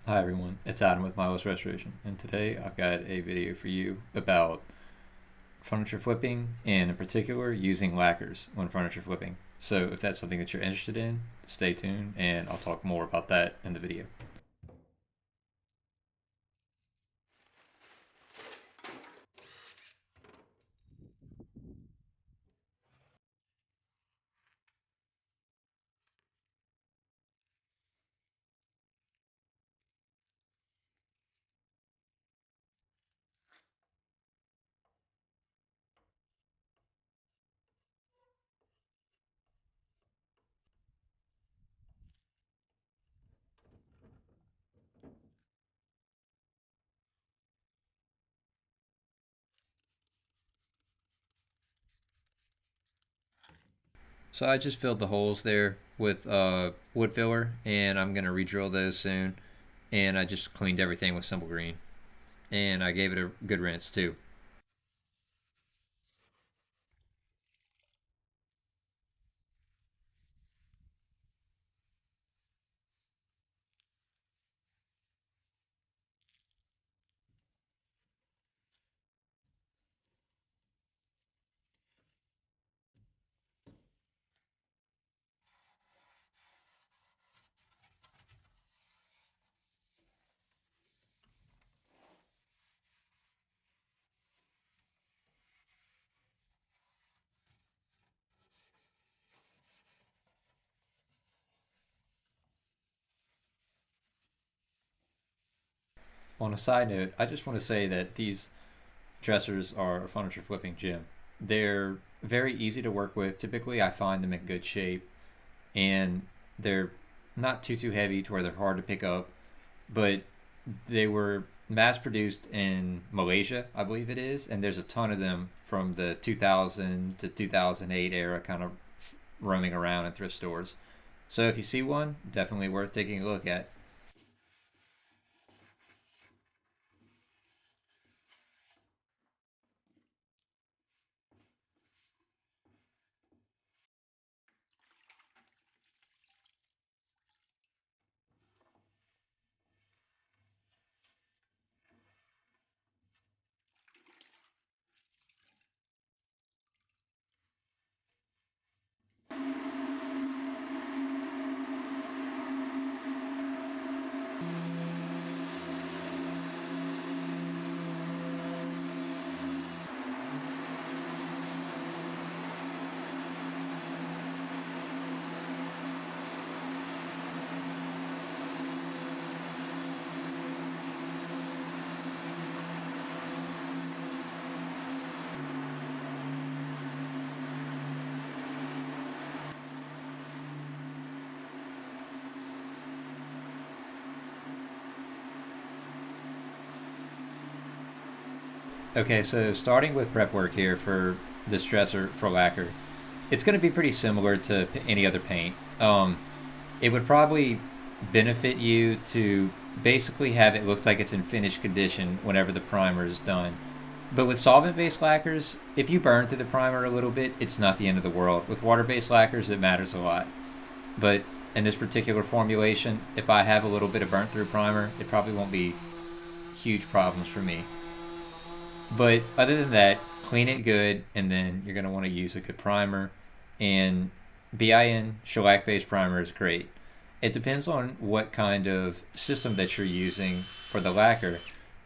Hi everyone, it's Adam with Miles Restoration, and today I've got a video for you about furniture flipping and in particular using lacquers when furniture flipping. So if that's something that you're interested in, stay tuned and I'll talk more about that in the video. So I just filled the holes there with wood filler and I'm going to re-drill those soon, and I just cleaned everything with simple green and I gave it a good rinse too. On a side note, I just want to say that these dressers are a furniture flipping gym. They're very easy to work with. Typically, I find them in good shape, and they're not too heavy to where they're hard to pick up. But they were mass produced in Malaysia, I believe it is, and there's a ton of them from the 2000 to 2008 era, kind of roaming around in thrift stores. So if you see one, definitely worth taking a look at. Okay, so starting with prep work here for this dresser for lacquer, it's going to be pretty similar to any other paint. It would probably benefit you to basically have it look like it's in finished condition whenever the primer is done. But with solvent-based lacquers, if you burn through the primer a little bit, it's not the end of the world. With water-based lacquers, it matters a lot. But in this particular formulation, if I have a little bit of burnt through primer, it probably won't be huge problems for me. But other than that, clean it good, and then you're going to want to use a good primer. And BIN shellac based primer is great. It depends on what kind of system that you're using for the lacquer.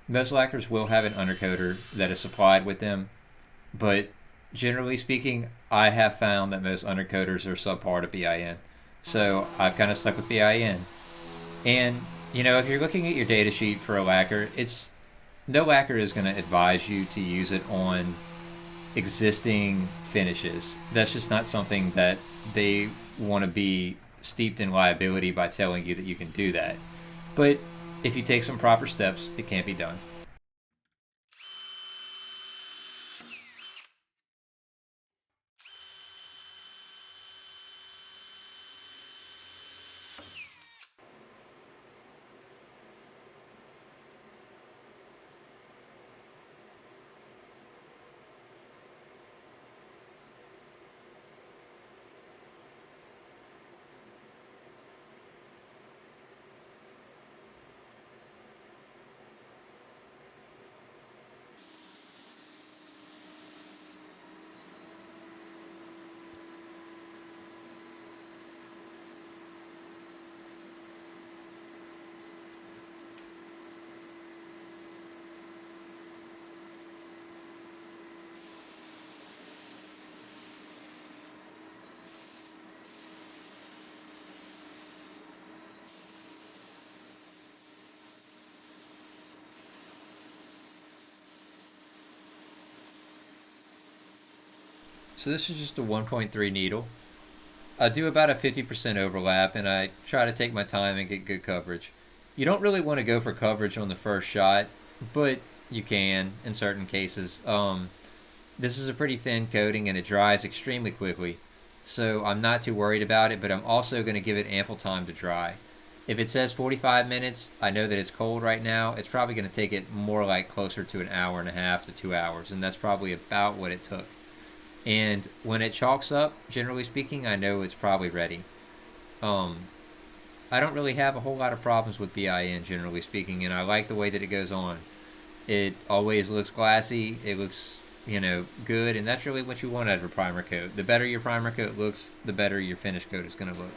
Most lacquers will have an undercoater that is supplied with them, but generally speaking, I have found that most undercoaters are subpar to BIN. So I've kind of stuck with BIN. And, if you're looking at your data sheet for a lacquer, it's no lacquer is going to advise you to use it on existing finishes. That's just not something that they want to be steeped in liability by telling you that you can do that. But if you take some proper steps, it can be done. So this is just a 1.3 needle. I do about a 50% overlap, and I try to take my time and get good coverage. You don't really want to go for coverage on the first shot, but you can in certain cases. This is a pretty thin coating and it dries extremely quickly, so I'm not too worried about it, but I'm also going to give it ample time to dry. If it says 45 minutes, I know that it's cold right now. It's probably going to take it more like closer to an hour and a half to 2 hours, and that's probably about what it took. And when it chalks up, generally speaking, I know it's probably ready. Um, I don't really have a whole lot of problems with BIN, generally speaking, and I like the way that it goes on. It always looks glassy. It looks, good, and that's really what you want out of a primer coat. The better your primer coat looks, the better your finish coat is going to look.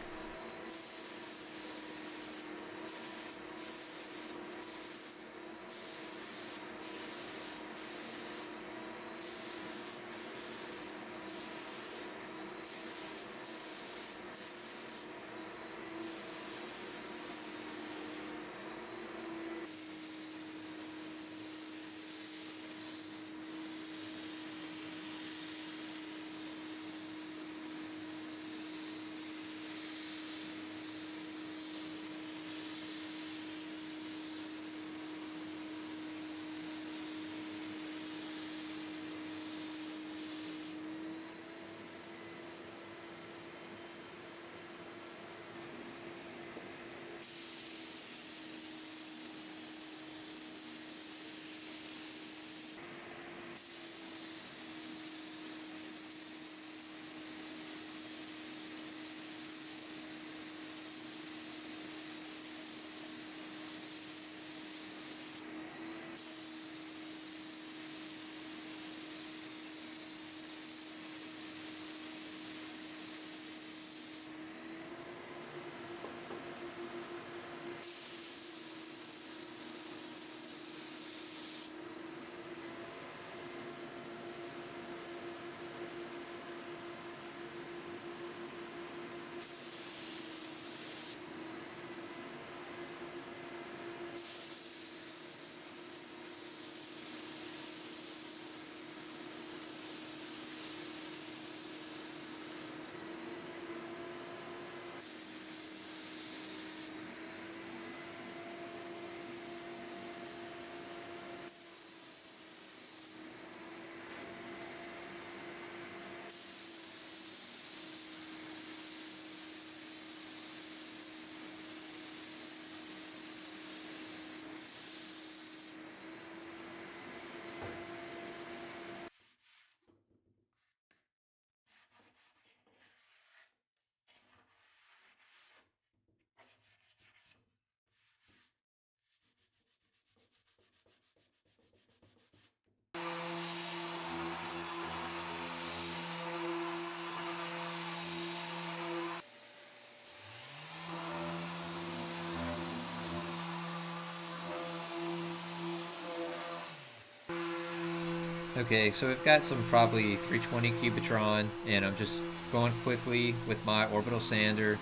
Okay, so we've got some probably 320 Cubitron, and I'm just going quickly with my orbital sander,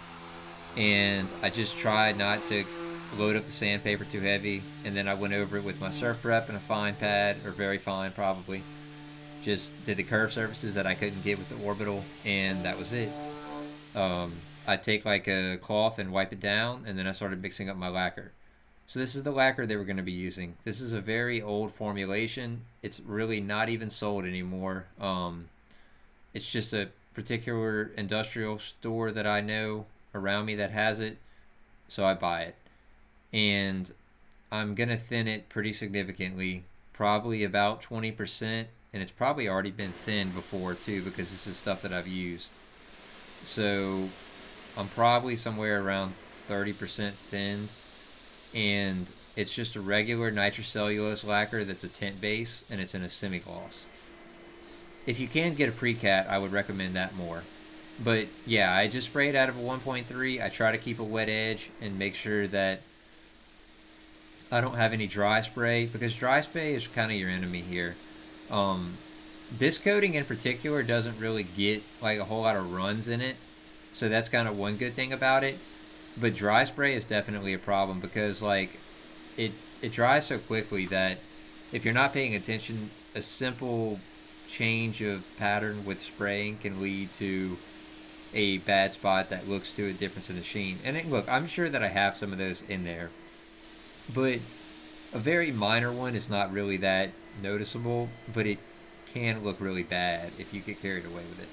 and I just tried not to load up the sandpaper too heavy, and then I went over it with my surf prep and a fine pad, or very fine probably. Just did the curve surfaces that I couldn't get with the orbital, and that was it. Um, I take like a cloth and wipe it down, and then I started mixing up my lacquer. So this is the lacquer they were going to be using. This is a very old formulation. It's really not even sold anymore. It's just a particular industrial store that I know around me that has it, so I buy it. And I'm going to thin it pretty significantly, probably about 20%, and it's probably already been thinned before too because this is stuff that I've used. So I'm probably somewhere around 30% thinned, and it's just a regular nitrocellulose lacquer that's a tint base, and it's in a semi-gloss. If you can get a pre-cat, I would recommend that more. But yeah, I just spray it out of a 1.3. I try to keep a wet edge and make sure that I don't have any dry spray, because dry spray is kind of your enemy here. Um, this coating in particular doesn't really get like a whole lot of runs in it, so that's kind of one good thing about it. But dry spray is definitely a problem because like it dries so quickly that if you're not paying attention, a simple change of pattern with spraying can lead to a bad spot that looks to a difference in the sheen. And look, I'm sure that I have some of those in there, but a very minor one is not really that noticeable, but it can look really bad if you get carried away with it.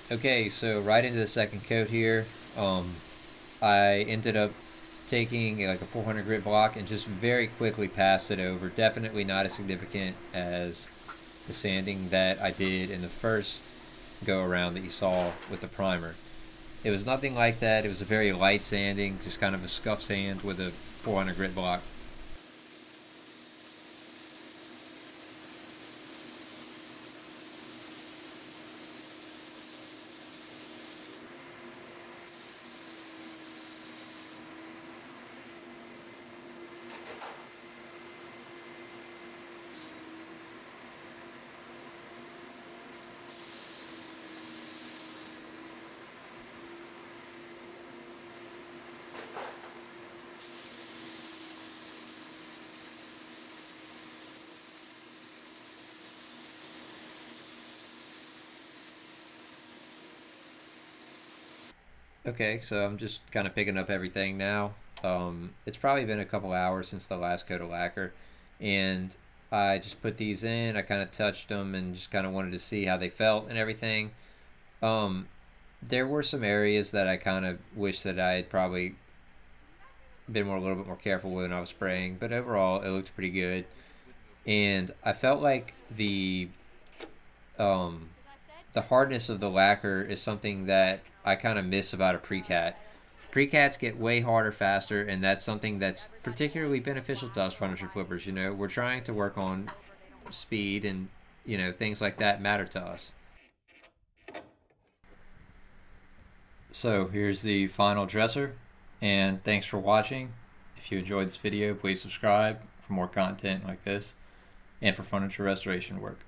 Okay, so right into the second coat here. I ended up taking like a 400 grit block and just very quickly passed it over. Definitely not as significant as the sanding that I did in the first go around that you saw with the primer. It was nothing like that. It was a very light sanding, just kind of a scuff sand with a 400 grit block. Okay, so I'm just kind of picking up everything now. It's probably been a couple hours since the last coat of lacquer, and I just put these in. I kind of touched them and just kind of wanted to see how they felt and everything. Um, there were some areas that I kind of wish that I had probably been a little bit more careful when I was spraying, but overall it looked pretty good. And I felt like um, the hardness of the lacquer is something that I kind of miss about a pre-cat. Pre-cats get way harder faster, and that's something that's particularly beneficial to us furniture flippers. You know, we're trying to work on speed, and things like that matter to us. So here's the final dresser, and thanks for watching. If you enjoyed this video, please subscribe for more content like this and for furniture restoration work.